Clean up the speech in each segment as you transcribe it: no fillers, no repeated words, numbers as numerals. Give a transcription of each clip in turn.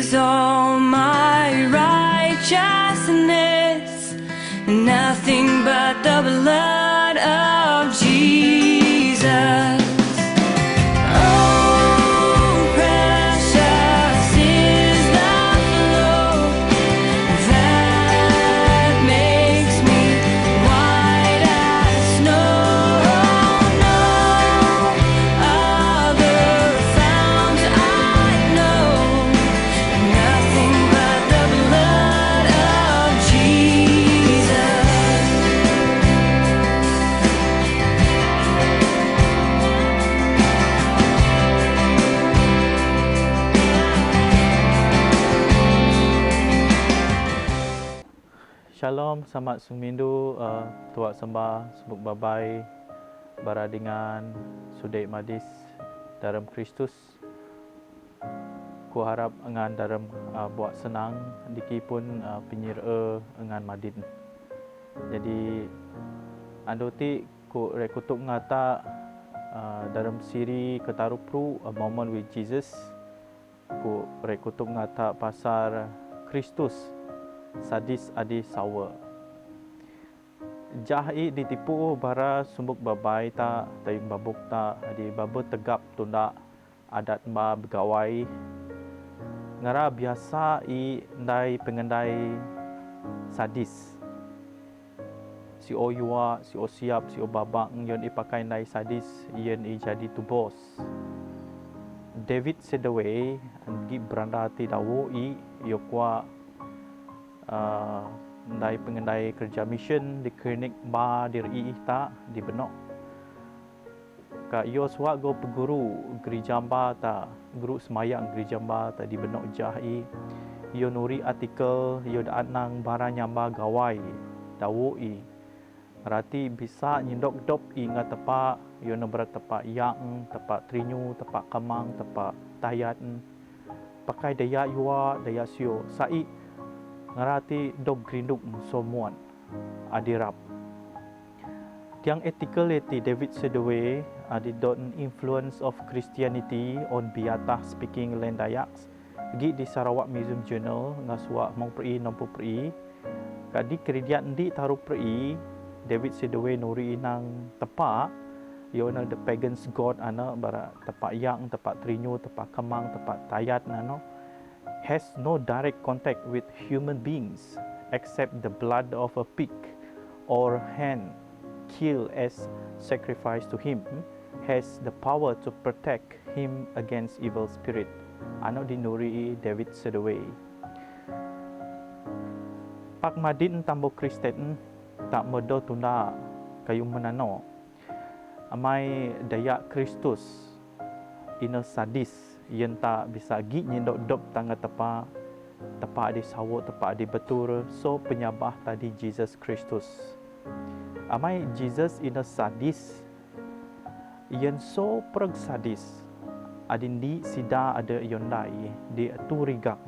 is all my righteousness, nothing but the blood of Jesus. Oh, precious is the flow that makes me white as snow. No other fount I know, nothing but the blood of Jesus. Shalom, selamat sumindu, tuak sembah, sebuk babai, baradingan, sudek madis, dalam Kristus. Ku harap engan dalam buat senang, diki pun penyira engan madin. Jadi, ando ti ku rekutuk ngata dalam siri ketaruh pru A Moment with Jesus. Ku rekutuk ngata pasar Kristus. Sadis adi sawa. Jahi ditipu bara sumbuk babai ta tayung babuk ta adi babu tegap tunda adat ba begawai. Ngara biasa i ndai pengendai sadis. Si o yuwa, si o siap, si o babak yon i pakai ndai sadis yen i jadi tu bos. David Sedaway gi beranda ti dawo i yokwa ndai pengendai kerja mission di klinik ba di ri ta di benok ka yo swa go peguru gereja ba ta guru semayang gereja ba ta di benok jahi yo nuri artikel yo anang bara nyamba gawai dawo i rati bisa nyindok dop i nga tepa yo nombor tepa yang tepa trinyu tepa kamang tepa tayat pakai daya yuwa daya sio sai ngarati dog grinduk somuan adirap. Tiang ethical eti David Sedaway adi don influence of Christianity on biatah speaking land Dayaks gi di Sarawak Museum Journal ngaswa mong pri nompu pri kadi krediat ndi taruh pri David Sedaway nuri inang tepa yona the pagans god ana bara tepa yang tepa trinyu tepa kemang tepa tayat nano has no direct contact with human beings except the blood of a pig or hen killed as sacrifice to him has the power to protect him against evil spirit. Ano dinuri David Sedaway. Pak madin tambo Kristen tak medo tunda kayong menano. Amai daya Kristus ina sadis yen tak bisa gi nyindok dop tangga tepa di sawut tepa di betul so penyabah tadi Jesus Kristus amai Jesus ina sadis yen so perg sadis adindi sida ada yondai di turigak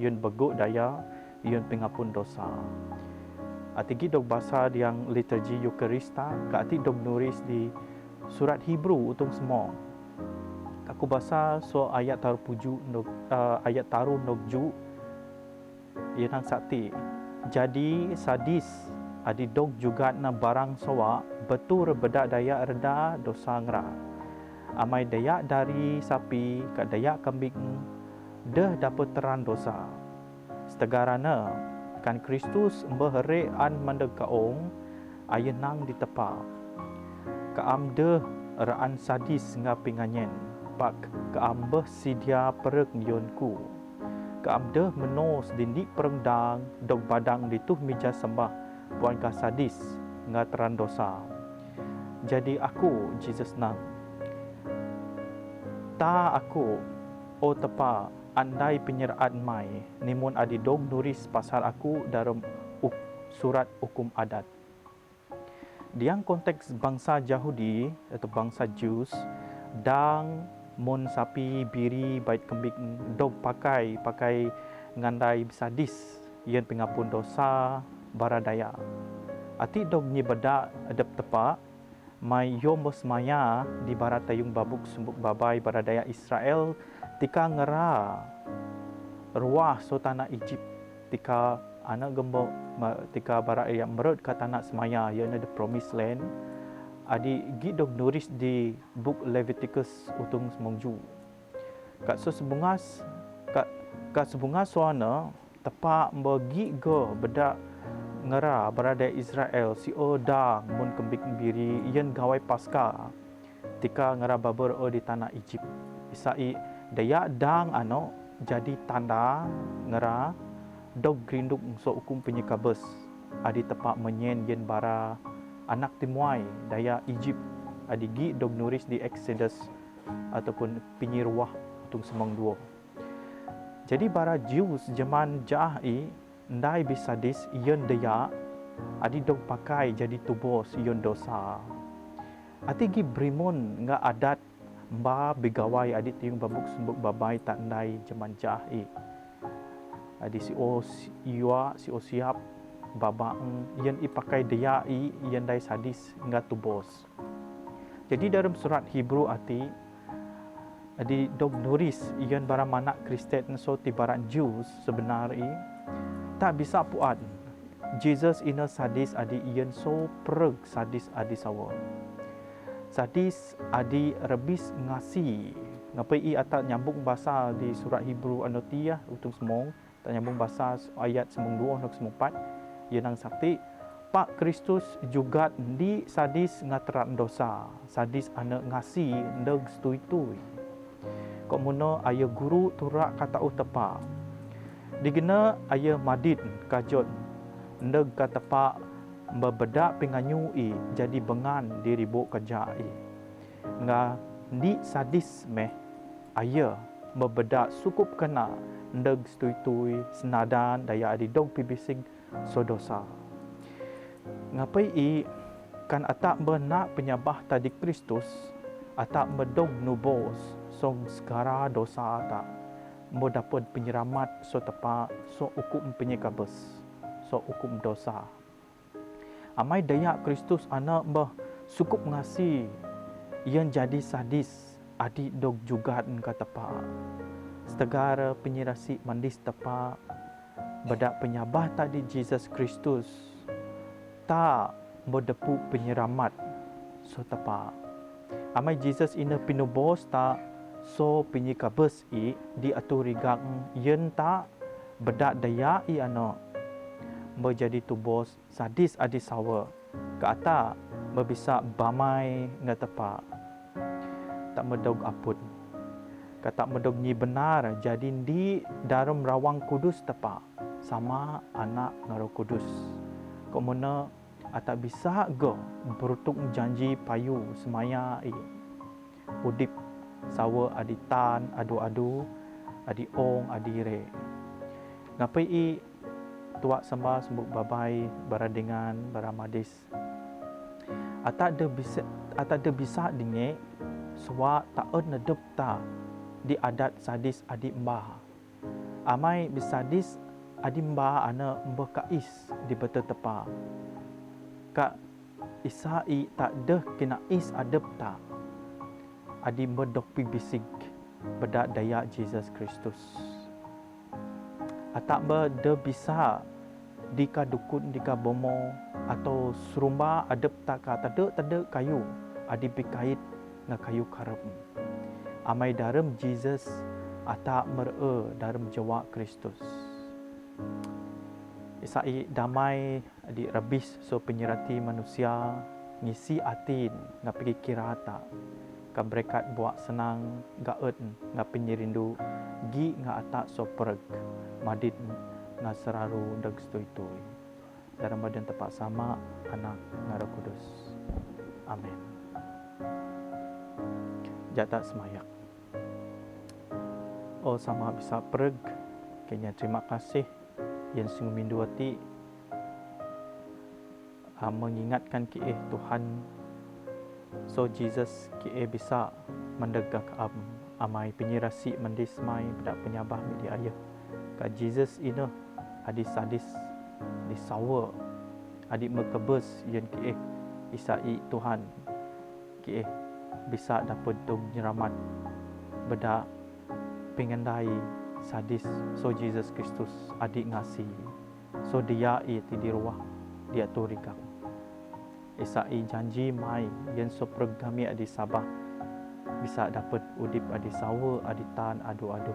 yen beguk daya yen pengapun dosa atigi dok bahasa yang liturgi Eukarista ka ati dok nulis di surat Hebrew utung semua aku basa so ayat taruh puju ayat taruh nokju yang sakti jadi sadis adi dog juga na barang sawa betul bedak daya reda dosa ngra amai daya dari sapi ka daya kambing dah dapat teran dosa setegarana kan Kristus mbehre an mandeg kaong ayenang ditepa kaam deh raan sadis ngapinganyen pak keambeh sidia perek yonku keamdeh menos dindik perengdang dog badang dituh mija sembah puan ka sadis ngatran dosa jadi aku Jesus nang ta aku o tepa andai penyeraan mai nimun adi dog nuris pasal aku dalam surat hukum adat diang konteks bangsa Yahudi atau bangsa Jews dang mon sapi biri bait kembing dog pakai ngandai sadis yen pengapun dosa baradaya ati dog nyibada adap tepa mai yomos maya di barat tayung babuk sumbuk babai baradaya Israel tika ngera ruah so tanah Egypt tika anak gembok tika barak yang merut ke tanah semaya iana the promised land adi gidog nuris di book Leviticus utung semongju kat so sebungas kat sebungas suana tepak bagi go bedak ngera berada Israel si odang mun kembik biri ian gawai pasca tika ngera babur o di tanah Egypt isai daya dang jadi tanda ngera dog grinduk so ukum penyekabes adi tepak menyen yen bara anak timuai daya Egypt adi gi dog nuris di Exodus ataupun pinyiruah tung semang dua. Jadi bara Jews zaman jahi ndai bisadis ion daya adi dog pakai jadi tubos ion dosa. Ati gi brimon nga adat mba bigawai adi tiung babuk sembuk babai tak ndai zaman jahi. Adi si o siap babang ion ipakai daya ion dai sadis nga tubos. Jadi dalam surat Hebrew adi dog nuris ian bara manak Kristen so tibaran Jews sebenarnya tak bisa puan Jesus ina sadis adi ian so pereg sadis adi sawa sadis adi rebis ngasi ngapai i atak nyambung bahasa di surat Hebrew anotiah utung semong tak nyambung bahasa ayat semong 2 nok semong 4 ian ang sakti Pak Kristus juga di sadis ngateran dosa sadis anak ngasi ndeg stui-tui kok mono ayah guru turak kata tepa digena ayah madid kajot ndeg katepa bebedak penganyui jadi bengan di ribuk kejai nga di sadis meh ayah bebedak sukup kena ndeg stui-tui senadan daya adi dog pibisig sodosa ngapai kan atak benak penyabah tadi Kristus atak medog nubos song segara dosa atak mo dapat penyeramat so tepa so hukum penyekabes so hukum dosa amai daya Kristus anak bah sukup ngasi yang jadi sadis adik dog jugat ka tepa setegara penyerasi mandis tepa bedak penyabah tadi Jesus Kristus tak mo depu penyeramat so tepa amai Jesus ina pinubos tak so penyekabes di aturigang yen tak bedak daya menjadi tubos sadis adi sawa ke ata bisa bamai nga tepa tak medog apun kata medog ni benar jadi di dalam rawang kudus tepa sama anak ngaro kudus komona ata bisa go berutuk janji payu semaya udip sawa adi tan adu-adu adi ong adi re ngapai tuak sembah sembuk babai baradengan baramadis ata de bisa dinge swa tak nedep ta di adat sadis adi mbah amai bisadis adi mbah ana mbah kais di beta tepa ka isai tak deh kena is adep ta adi medok pi bisig bedak daya Jesus Kristus atak de bisa dika dukun dika bomo atau serumba adep tak tade kayu adi pikait nga kayu karep amai dalam Jesus atak mere dalam jawa Kristus isai damai adi rabis so penyerati manusia ngisi atin nga pergi kirata ka berkat buat senang gaet nga penyerindu gi nga atak so pereg madid nga seraru dag stoi-toi dalam badan tepat sama anak nga Roh Kudus amin jata semayak oh sama bisa pereg kenya terima kasih yang sungguh mindu hati mengingatkan Tuhan so Jesus bisa mendegak amai penyirasi mendismai bedak penyabah midi ayah ka Jesus ina adi sadis di sawa adi mekebes yang isai Tuhan bisa dapat dong nyeramat bedak pengendai sadis so Jesus Kristus adik ngasi so dia ti di ruah dia turikak isai janji mai yen so programi adi sabah bisa dapat udip adi sawa adi tan adu-adu.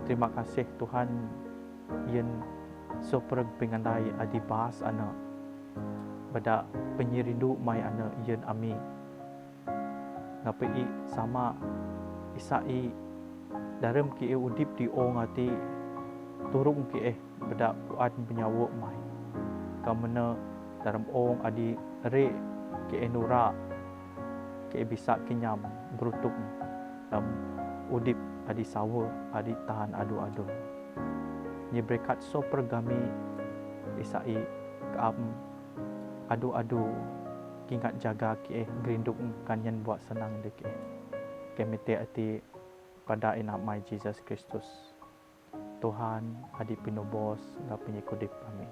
Terima kasih Tuhan yen so pengandai adi bahas ana bada penyirindu mai ana yen ami ngapai sama isai dalam ki udip di ongati turung ki beda puan penyawa mai kamana dalam ong adi re ki nura ki bisa kinyam berutuk dalam udip adi sawa adi tahan adu-adu ni berkat so pergami isai kaam adu-adu kingat jaga ki gerinduk kanyan buat senang dek kemite ati pada inamai Jesus Kristus Tuhan adi pinobos ngapinyi kudip kami.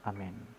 Amin.